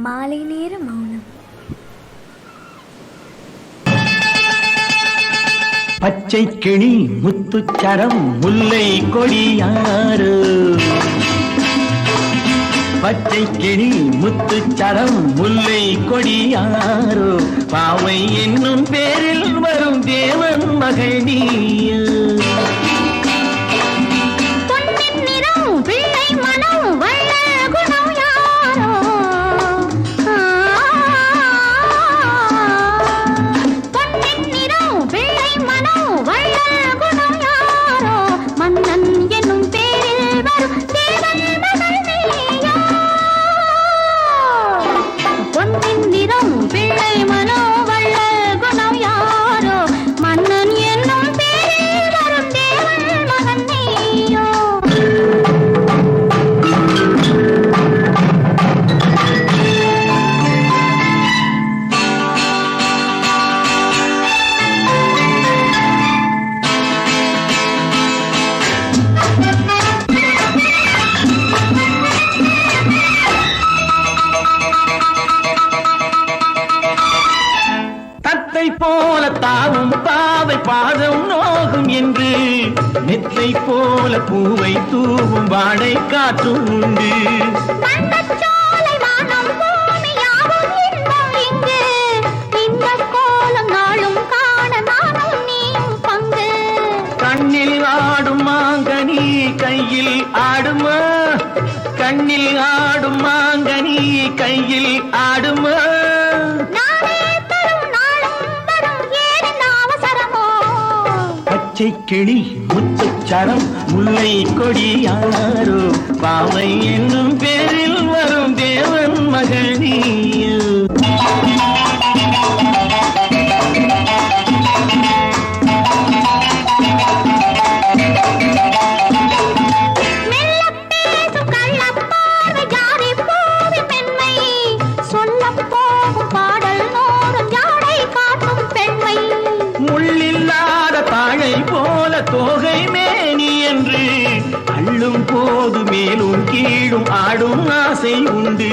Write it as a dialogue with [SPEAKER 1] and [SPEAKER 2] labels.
[SPEAKER 1] மாலை நேர மௌனம்.
[SPEAKER 2] பச்சை கிளி முத்துச்சரம் முல்லை கொடியாறு. பச்சை கிளி முத்துச்சரம் முல்லை கொடியாரோ பாவை என்னும் பேரில் வரும் தேவன் மகள் நீயோ. போல தாவும் பாவை பாதம் நோகும் என்று நெத்தை போல பூவை தூவும் வாடை காற்றும் உண்டு. கண்ணில் ஆடும் மாங்கனி கையில் ஆடுமா, கண்ணில் ஆடும் மாங்கனி கையில் ஆடுமா. பச்சை கிளி முத்துச்சரம் முல்லை கொடியாரோ பாவை என்னும் பேரில் வரும் தேவன் மகள் நீயோ. போல தோகை மேனி என்று அள்ளும் போது மேலும் கீழும் ஆடும் ஆசை உண்டு.